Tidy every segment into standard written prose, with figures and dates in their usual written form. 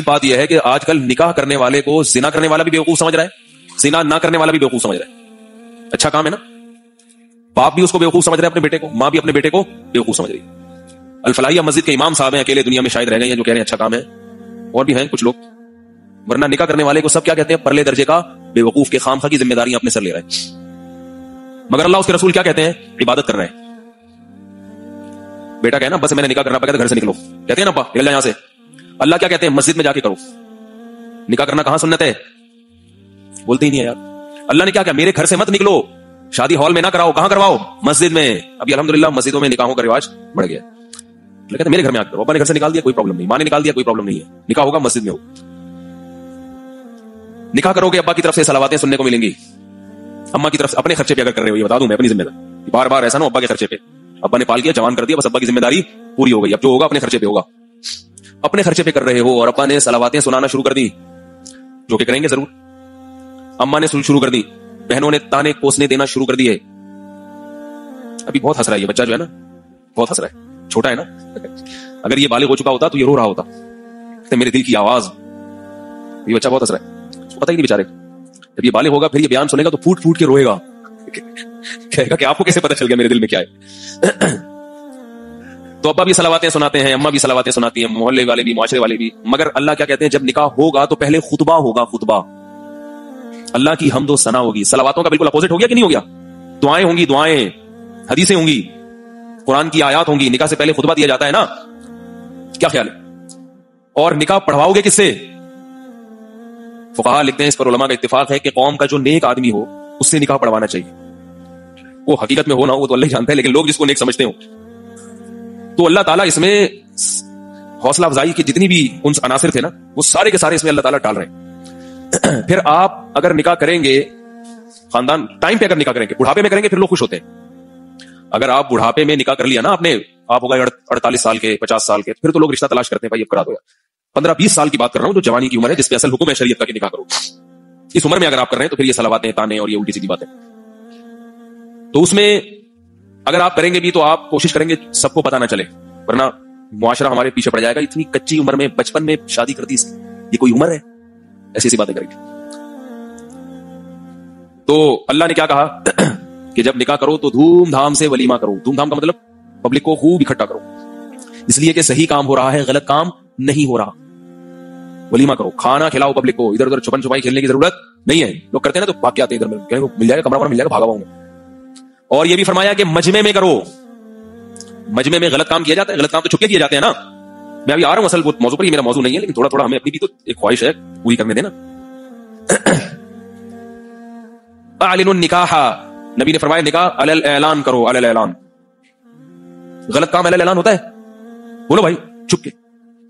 بات یہ ہے کہ آج کل نکاح کرنے والے کو زنا کرنے والا بھی بیوقوف سمجھ رہا ہے, زنا نہ کرنے والا بھی بیوقوف سمجھ رہا ہے. اچھا کام ہے نا, باپ بھی اس کو بیوقوف سمجھ رہا ہے اپنے بیٹے کو, ماں بھی اپنے بیٹے کو بیوقوف سمجھ رہی ہے. الفلاحیہ مسجد کے امام صاحب ہیں, اکیلے دنیا میں شاید رہ گئے ہیں جو کہہ رہے ہیں اچھا کام ہے, اور بھی ہیں کچھ لوگ, ورنہ نکاح کرنے والے کو سب کیا کہتے ہیں, پرلے درجے کا بیوقوف کے خام خواہ کی ذمہ داریاں اپنے سر لے رہے ہیں. مگر اللہ اس کے رسول کیا کہتے ہیں, عبادت کر رہے ہیں. بیٹا کہنا بس میں نے نکاح کرنا پڑا, گھر سے نکلو, کہتے ہیں نا ابا نکل جا یہاں سے. اللہ کیا کہتے ہیں, مسجد میں جا کے کرو. نکاح کرنا کہاں سنت ہے, بولتے ہی نہیں ہے یار. اللہ نے کیا کہا, میرے گھر سے مت نکلو, شادی ہال میں نہ کراؤ, کہاں کرواؤ, مسجد میں. ابھی الحمدللہ مسجدوں میں نکاحوں کا رواج بڑھ گیا. کہتے ہیں میرے گھر میں آ کر, ابا نے گھر سے نکال دیا کوئی پرابلم نہیں, ماں نے نکال دیا کوئی پرابلم نہیں ہے, نکاح ہوگا مسجد میں ہو. نکاح کرو گے ابا کی طرف سے صلواتیں سننے کو ملیں گی, اماں کی طرف اپنے خرچے پہ اگر کر رہے ہو, یہ بتا دوں میں اپنی ذمہ داری, بار بار ایسا نا ابا کے خرچے پہ, ابا نے پال کیا جوان کر دیا, بس ابا کی ذمہ داری پوری ہو گئی, اب جو ہوگا اپنے خرچے پہ ہوگا. اپنے خرچے پہ کر رہے ہو اور ابا نے صلواتیں سنانا شروع کر دی, جو کہ کریں گے ضرور, اماں نے شروع کر دی, بہنوں نے تانے کوسنے دینا شروع کر دیے. ابھی بہت ہنس رہا ہے یہ بچہ جو ہے نا, بہت ہنس رہا ہے, چھوٹا ہے نا. اگر یہ بالغ ہو چکا ہوتا تو یہ رو رہا ہوتا, میرے دل کی آواز. یہ بچہ بہت ہنس رہا ہے, اس کو پتہ ہی نہیں بیچارے, جب یہ بالغ ہوگا پھر یہ بیان سنے گا تو پھوٹ پھوٹ کے روئے گا, کہے گا کہ آپ کو کیسے پتہ چل گیا میرے دل میں کیا ہے. تو ابا بھی صلواتیں سناتے ہیں, اماں بھی صلواتیں سناتی ہیں, محلے والے بھی, معاشرے والے بھی. مگر اللہ کیا کہتے ہیں, جب نکاح ہوگا تو پہلے خطبہ ہوگا, خطبہ, اللہ کی حمد و ثنا ہوگی. صلواتوں کا بالکل اپوزٹ ہو گیا کہ نہیں ہو گیا, دعائیں ہوں گی, دعائیں, حدیثیں ہوں گی, قرآن کی آیات ہوں گی. نکاح سے پہلے خطبہ دیا جاتا ہے نا, کیا خیال ہے؟ اور نکاح پڑھواؤ گے کس سے؟ فقہاء لکھتے ہیں, اس پر علماء کا اتفاق ہے کہ قوم کا جو نیک آدمی ہو اس سے نکاح پڑھوانا چاہیے. وہ حقیقت میں ہو نہ ہو تو اللہ جانتا ہے, لیکن لوگ جس کو نیک سمجھتے ہوں. تو اللہ تعالیٰ اس میں حوصلہ افزائی کی جتنی بھی ان عناصر تھے نا, وہ سارے کے سارے اس میں اللہ تعالیٰ ڈال رہے ہیں. پھر آپ اگر نکاح کریں گے, خاندان ٹائم پہ اگر نکاح کریں گے, بڑھاپے میں کریں گے, پھر لوگ خوش ہوتے ہیں. اگر آپ بڑھاپے میں نکاح کر لیا نا آپ نے, آپ ہو گئے 48 سال کے, 50 سال کے, پھر تو لوگ رشتہ تلاش کرتے ہیں, بھائی اب کرا دو یار. 15-20 سال کی بات کر رہا ہوں, جو جوانی کی عمر ہے جس پہ اصل حکم ہے شریعت کا کہ نکاح کرو. اس عمر میں اگر آپ کر رہے ہیں تو پھر یہ صلواتیں, تانے اور یہ الٹی سیدھی باتیں. تو اس میں اگر آپ کریں گے بھی تو آپ کوشش کریں گے سب کو پتہ نہ چلے, ورنہ معاشرہ ہمارے پیچھے پڑ جائے گا. اتنی کچی عمر میں, بچپن میں شادی کر دی, یہ کوئی عمر ہے, ایسی ایسی باتیں کریں گے. تو اللہ نے کیا کہا کہ جب نکاح کرو تو دھوم دھام سے ولیمہ کرو. دھوم دھام کا مطلب پبلک کو خوب اکٹھا کرو, اس لیے کہ صحیح کام ہو رہا ہے, غلط کام نہیں ہو رہا. ولیمہ کرو, کھانا کھلاؤ پبلک کو, ادھر ادھر چھپن چھپائی کھیلنے کی ضرورت نہیں ہے. لوگ کرتے ہیں نا تو بھاگ کے آتے ہیں ادھر, میں مل جائے گا کمرہ مل جائے گا, بھاگا ہوا ہوں. اور یہ بھی فرمایا کہ مجمع میں کرو. مجمع میں غلط کام کیا جاتا ہے, غلط کام تو چھپ کے کیے جاتے ہیں نا. میں ابھی آ رہا ہوں اصل موضوع پر, یہ میرا موضوع نہیں ہے, لیکن تھوڑا تھوڑا ہمیں اپنی بھی تو ایک خواہش ہے پوری کرنے دینا. اعلنوا النکاح, نبی نے فرمایا نکاح علی الاعلان کرو, علی الاعلان. غلط کام علی الاعلان ہوتا ہے, بولو بھائی چھپ کے.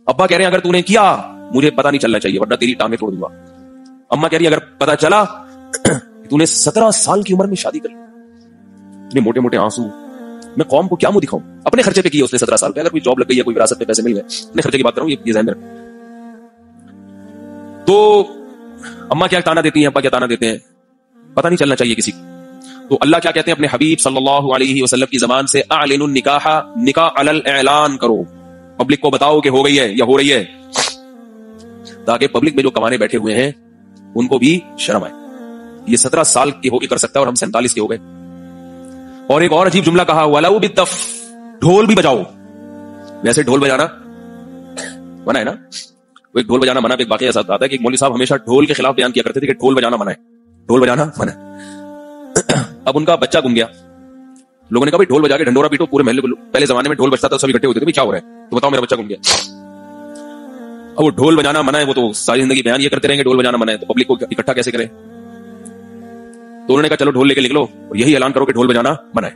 ابا کہہ رہے ہیں اگر تو نے کیا مجھے پتا نہیں چلنا چاہیے ورنہ تیری ٹانگیں توڑ دوں گا. اماں کہہ رہی ہے اگر پتا چلا تو نے 17 سال کی عمر میں شادی کر لی, اتنے موٹے موٹے آنسو, میں قوم کو کیا منہ دکھاؤں. اپنے خرچے پہ کیے اس نے 17 سال پہ, اگر کوئی جاب لگ گئی ہے, کوئی وراثت پہ پیسے مل گئے, اپنے خرچے کی بات کروں, یہ ذہن میں. تو اماں کیا تانا دیتی ہیں, ابا کیا تانا دیتے ہیں, پتا نہیں چلنا چاہیے کسی کو. تو اللہ کیا کہتے ہیں اپنے حبیب صلی اللہ علیہ وسلم کی زبان سے, اعلنوا النکاح, نکاح علی الاعلان کرو, پبلک کو بتاو کہ ہو گئی ہے یا ہو رہی ہے, تاکہ پبلک میں جو کمانے بیٹھے ہوئے ہیں ان کو بھی شرم آئے. یہ 17 سال کے ہو کے کر سکتا ہے اور ہم 47 کے ہو گئے. اور ایک اور عجیب جملہ کہا, وَلَوْ بِالدَّفْ, ڈھول بھی بجاؤ. ویسے ڈھول بجانا منع ہے نا, وہ ایک ڈھول بجانا منع. ایک واقعہ ایسا آتا ہے کہ ایک مولوی صاحب ہمیشہ ڈھول کے خلاف بیان کیا کرتے تھے کہ ڈھول بجانا منع ہے, ڈھول بجانا منع ہے. اب ان کا بچہ گم گیا, لوگوں نے کہا بھائی ڈھول بجا کے ڈھنڈورا پیٹو پورے محلے کو. پہلے زمانے میں ڈھول بجتا تھا, سب اکٹھے ہوتے تھے, کیا ہو رہا ہے, تو بتاؤ میرا بچہ گم گیا. اب وہ ڈھول بجانا منع ہے, وہ تو ساری زندگی بیان یہ کرتے رہیں گے ڈھول بجانا منع ہے, تو پبلک کو اکٹھا کیسے کریں. تو انہوں نے کہا چلو ڈھول لے کے نکلو اور یہی اعلان کرو کہ ڈھول بجانا منع ہے.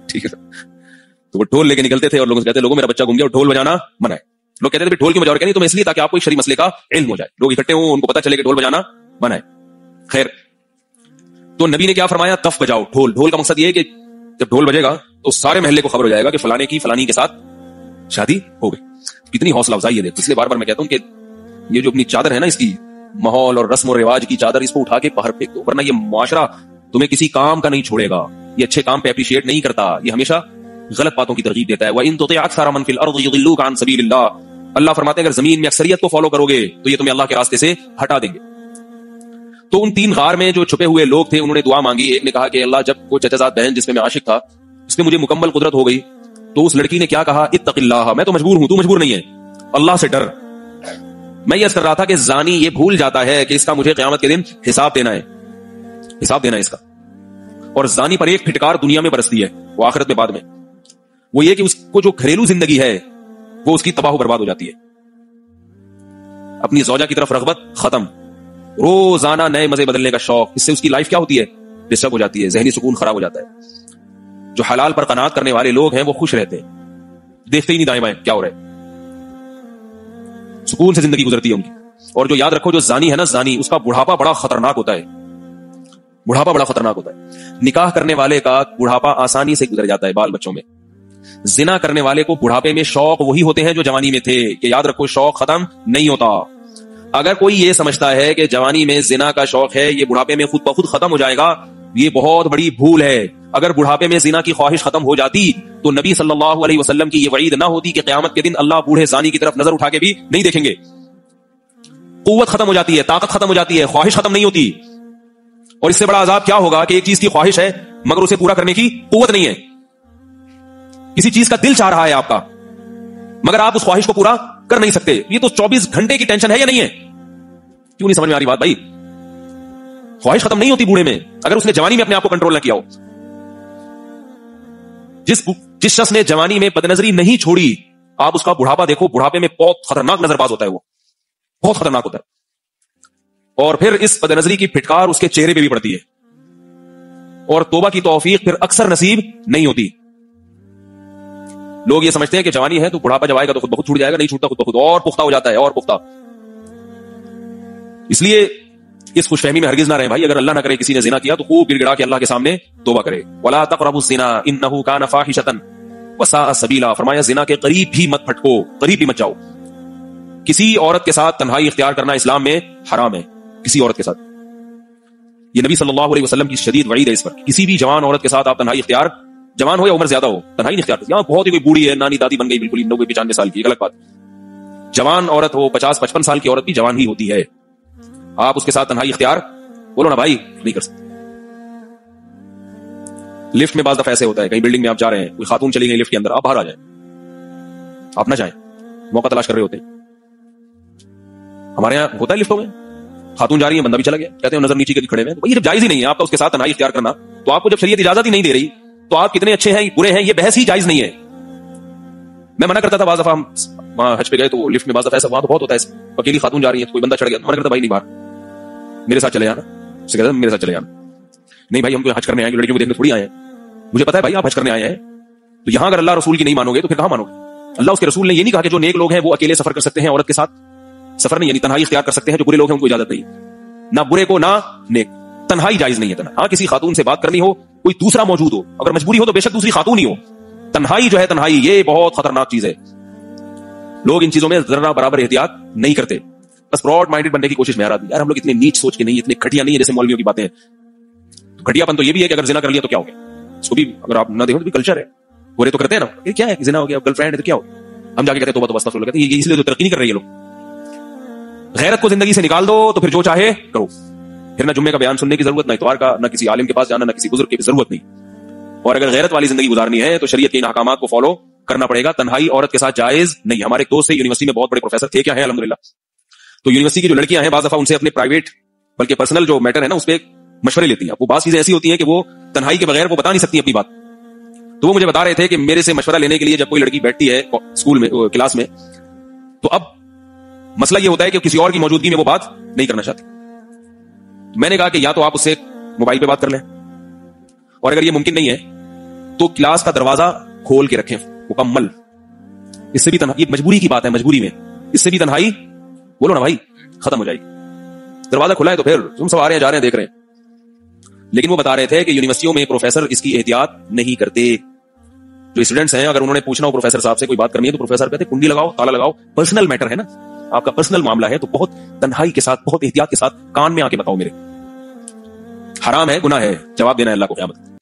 ٹھیک ہے, تو وہ ڈھول لے کے نکلتے تھے اور لوگوں سے کہتے لوگوں میرا بچہ گم گیا اور ڈھول بجانا منع ہے. لوگ کہتے تھے ڈھول کیوں بجاؤ, تو میں اس لیے تاکہ آپ کو شرعی مسئلے کا علم ہو جائے, لوگ اکٹھے ہوں, ان کو پتہ چلے کہ ڈھول بجانا منع ہے. خیر, تو نبی نے کیا فرمایا, تف بجاؤ ڈھول. ڈھول کا مقصد یہ ہے کہ جب ڈھول بجے گا تو سارے محلے کو خبر ہو جائے گا کہ فلانے کی فلانی کے ساتھ شادی ہو گئی. کتنی حوصلہ افزائی ہے. اس لیے بار بار میں کہتا ہوں کہ یہ جو اپنی چادر ہے نا, اس کی ماحول اور رسم و رواج کی چادر, اس کو اٹھا کے باہر پھینک دو, ورنہ یہ معاشرہ تمہیں کسی کام کا نہیں چھوڑے گا. یہ اچھے کام پہ اپریشیٹ نہیں کرتا, یہ ہمیشہ غلط باتوں کی ترغیب دیتا ہے. وَإِن تُطِعْ أَكْثَرَ مَن فِي الْأَرْضِ يُضِلُّوكَ عَن سَبِيلِ اللَّهِ, اللہ فرماتے ہیں اگر زمین میں اکثریت کو فالو کرو گے تو یہ تمہیں اللہ کے راستے سے ہٹا دیں گے. تو ان 3 غار میں جو چھپے ہوئے لوگ تھے انہوں نے دعا مانگی. ایک نے کہا کہ اللہ جب وہ چچا زاد بہن جس میں عاشق تھا اس میں مجھے مکمل قدرت ہو گئی تو اس لڑکی نے کیا کہا, اتق اللہ, میں تو مجبور ہوں, تو مجبور نہیں ہے, اللہ سے ڈر. میں یہ عرض کر رہا تھا کہ زانی یہ بھول جاتا ہے کہ اس کا مجھے قیامت کے دن حساب دینا ہے, حساب دینا ہے اس کا. اور زانی پر ایک پھٹکار دنیا میں برستی ہے, وہ آخرت میں بعد میں, وہ یہ کہ اس کو جو گھریلو زندگی ہے وہ اس کی تباہ و برباد ہو جاتی ہے. اپنی زوجہ کی طرف رغبت ختم, روزانہ نئے مزے بدلنے کا شوق, اس سے اس کی لائف کیا ہوتی ہے, ڈسٹرب ہو جاتی ہے, ذہنی سکون خراب ہو جاتا ہے. جو حلال پر قناعت کرنے والے لوگ ہیں وہ خوش رہتے ہیں, دیکھتے ہی نہیں دائیں بائیں کیا ہو رہا ہے, سکون سے زندگی گزرتی ہے ان کی. اور جو یاد رکھو جو زانی ہے نا, زانی اس کا بڑھاپا بڑا خطرناک ہوتا ہے, بڑھاپا بڑا خطرناک ہوتا ہے. نکاح کرنے والے کا بڑھاپا آسانی سے گزر جاتا ہے بال بچوں میں. زنا کرنے والے کو بڑھاپے میں شوق وہی ہوتے ہیں جو جوانی میں تھے, کہ یاد رکھو شوق ختم نہیں ہوتا. اگر کوئی یہ سمجھتا ہے کہ جوانی میں زنا کا شوق ہے یہ بڑھاپے میں خود بخود ختم ہو جائے گا, یہ بہت بڑی بھول ہے. اگر بڑھاپے میں زنا کی خواہش ختم ہو جاتی تو نبی صلی اللہ علیہ وسلم کی یہ وعید نہ ہوتی کہ قیامت کے دن اللہ بوڑھے زانی کی طرف نظر اٹھا کے بھی نہیں دیکھیں گے. قوت ختم ہو جاتی ہے, طاقت ختم ہو جاتی ہے, خواہش ختم نہیں ہوتی. اور اس سے بڑا عذاب کیا ہوگا کہ ایک چیز کی خواہش ہے مگر اسے پورا کرنے کی قوت نہیں ہے. کسی چیز کا دل چاہ رہا ہے آپ کا مگر آپ اس خواہش کو پورا کر نہیں سکتے. یہ تو 24 گھنٹے کی ٹینشن ہے یا نہیں ہے؟ کیوں نہیں سمجھ میں آ رہی بات بھائی؟ خواہش ختم نہیں ہوتی بوڑھے میں اگر اس نے جوانی میں اپنے آپ کو کنٹرول نہ کیا ہو. جس شخص نے جوانی میں بدنظری نہیں چھوڑی, آپ اس کا بڑھاپا دیکھو, بڑھاپے میں بہت خطرناک نظر باز ہوتا ہے, وہ بہت خطرناک ہوتا ہے. اور پھر اس بدنظری کی پھٹکار اس کے چہرے پہ بھی پڑتی ہے, اور توبہ کی توفیق پھر اکثر نصیب نہیں ہوتی. لوگ یہ سمجھتے ہیں کہ جوانی ہے تو بڑھاپا جب آئے گا تو خود بخود چھوٹ جائے گا. نہیں چھوٹتا, خود بخود اور پختہ ہو جاتا ہے, اور پختہ. اس لیے اس خوش فہمی میں ہرگز نہ رہے بھائی. اگر اللہ نہ کرے کسی نے زنا کیا تو خوب گڑ گڑا کے اللہ کے سامنے توبہ کرے. وَلَا تَقْرَبُوا الزِّنَا إِنَّهُ كَانَ فَاحِشَةً وَسَاءَ سَبِيلًا, فرمایا زنا کے قریب بھی مت پھٹکو, قریب بھی مت جاؤ. کسی عورت کے ساتھ تنہائی اختیار کرنا اسلام میں حرام ہے, کسی عورت کے ساتھ. یہ نبی صلی اللہ علیہ وسلم کی شدید وعید ہے اس پر. کسی بھی جوان عورت کے ساتھ آپ تنہائی اختیار, جوان ہو یا عمر زیادہ ہو, تنہائی نہیں اختیار کرتے. یہاں بہت ہی کوئی بوڑھی ہے, نانی دادی بن گئی بالکل 90-95 سال کی, ایک الگ بات. جوان عورت ہو, 50-55 سال کی عورت بھی جوان ہی ہوتی ہے. آپ اس کے ساتھ تنہائی اختیار بولو نا بھائی نہیں کر سکتے. لفٹ میں بعض دفعہ ایسے ہوتا ہے, کہیں بلڈنگ میں آپ جا رہے ہیں, کوئی خاتون چلی گئی لفٹ کے اندر, آپ باہر آ جائیں, آپ نہ جائیں, موقع تلاش کر رہے ہوتے ہیں. ہمارے یہاں ہوتا ہے لفٹوں میں خاتون جا رہی ہے, بندہ بھی چلا گیا, کہتے ہیں نظر نیچے کر کھڑے ہوئے. یہ جب جائز ہی نہیں ہے آپ کا اس کے ساتھ تنہائی اختیار کرنا, تو آپ کو جب شریعت اجازت ہی نہیں دے رہی تو آپ کتنے اچھے ہیں برے ہیں یہ بحث ہی جائز نہیں ہے. میں منع کرتا تھا بعض دفعہ, ہم وہاں حج پہ گئے تو لفٹ میں بعض دفعہ ایسا وہاں تو بہت ہوتا ہے, اکیلی خاتون جا رہی ہے, کوئی بندہ چڑھ گیا, منع کرتا بھائی نہیں باہر, میرے ساتھ چلے جانا. اسے کہتا میرے ساتھ چلے جانا. نہیں بھائی ہم تو حج کرنے آئے ہیں, لڑکیوں کو دیکھنے تھوڑی آئے ہیں. مجھے پتا ہے بھائی آپ حج کرنے آئے ہیں, تو یہاں اگر اللہ رسول کی نہیں مانو گے تو پھر کہاں مانو گے؟ اللہ اس کے رسول نے یہ نہیں کہا کہ جو نیک لوگ ہیں وہ اکیلے سفر کر سکتے ہیں, عورت کے ساتھ سفر نہیں, یعنی تنہائی اختیار کر سکتے ہیں. جو برے لوگ ہیں ان کو اجازت نہیں, نہ برے کو نہ نیک, تنہائی جائز نہیں ہے. ہاں کسی خاتون سے بات کرنی ہو, کوئی دوسرا موجود ہو, اگر مجبوری ہو تو بے شک دوسری خاتون ہی ہو. تنہائی جو ہے تنہائی یہ بہت خطرناک چیز ہے. لوگ ان چیزوں میں ذرا برابر احتیاط نہیں کرتے, بس براڈ مائنڈڈ بننے کی کوشش میں آ رہا ہے. یار ہم لوگ اتنے نیچ سوچ کے نہیں, اتنے گھٹیا نہیں ہے جیسے مولویوں کی باتیں ہیں. گھٹیا پن تو یہ بھی ہے کہ اگر زنا کر لیا تو کیا ہو گیا, اس کو بھی اگر آپ نہ دیکھو تو بھی کلچر ہے, برے تو کرتے ہیں نا, یہ کیا ہے زنا ہو گیا, گرل فرینڈ ہے تو کیا ہو, ہم جا کے کہتے ہیں توبہ تو استغفر اللہ کہتے ہیں. یہ اس لیے تو ترقی نہیں کر رہے یہ لوگ. غیرت کو زندگی سے نکال دو تو پھر جو چاہے کرو, پھر نہ جمعے کا بیان سننے کی ضرورت, نہ اتوار کا, نہ کسی عالم کے پاس جانا, نہ کسی بزرگ کی ضرورت نہیں. اور اگر غیرت والی زندگی گزارنی ہے تو شریعت کے ان احکامات کو فالو کرنا پڑے گا. تنہائی عورت کے ساتھ جائز نہیں. ہمارے ایک دوست سے یونیورسٹی میں بہت بڑے پروفیسر تھے, کیا ہے الحمدللہ, تو یونیورسٹی کی جو لڑکیاں ہیں بعض دفعہ ان سے اپنے پرائیویٹ بلکہ پرسنل جو میٹر ہے نا اس پہ مشورے لیتی ہیں. وہ بعض چیزیں ایسی ہوتی ہیں کہ وہ تنہائی کے بغیر وہ بتا نہیں سکتی اپنی بات. تو وہ مجھے بتا رہے تھے کہ میرے سے مشورہ لینے کے لیے جب کوئی لڑکی بیٹھتی ہے اسکول میں, کلاس میں, تو اب مسئلہ یہ ہوتا ہے کہ کسی اور کی موجودگی میں وہ بات نہیں کرنا چاہتی. میں نے کہا کہ یا تو آپ اس سے موبائل پہ بات کر لیں, اور اگر یہ ممکن نہیں ہے تو کلاس کا دروازہ کھول کے رکھیں مکمل. اس سے بھی تنہائی, مجبوری کی بات ہے, مجبوری میں اس سے بھی تنہائی بولو نا بھائی ختم ہو جائے گی. دروازہ کھلا ہے تو پھر تم سب آ رہے ہیں جا رہے ہیں دیکھ رہے ہیں. لیکن وہ بتا رہے تھے کہ یونیورسٹیوں میں پروفیسر اس کی احتیاط نہیں کرتے. جو اسٹوڈنٹس ہیں اگر انہوں نے پوچھنا ہو پروفیسر صاحب سے کوئی بات کرنی ہے تو پروفیسر کہتے کنڈی لگاؤ, تالا لگاؤ, پرسنل میٹر ہے نا, آپ کا پرسنل معاملہ ہے, تو بہت تنہائی کے ساتھ, بہت احتیاط کے ساتھ کان میں آ کے بتاؤ میرے. حرام ہے, گناہ ہے, جواب دینا ہے اللہ کو قیامت.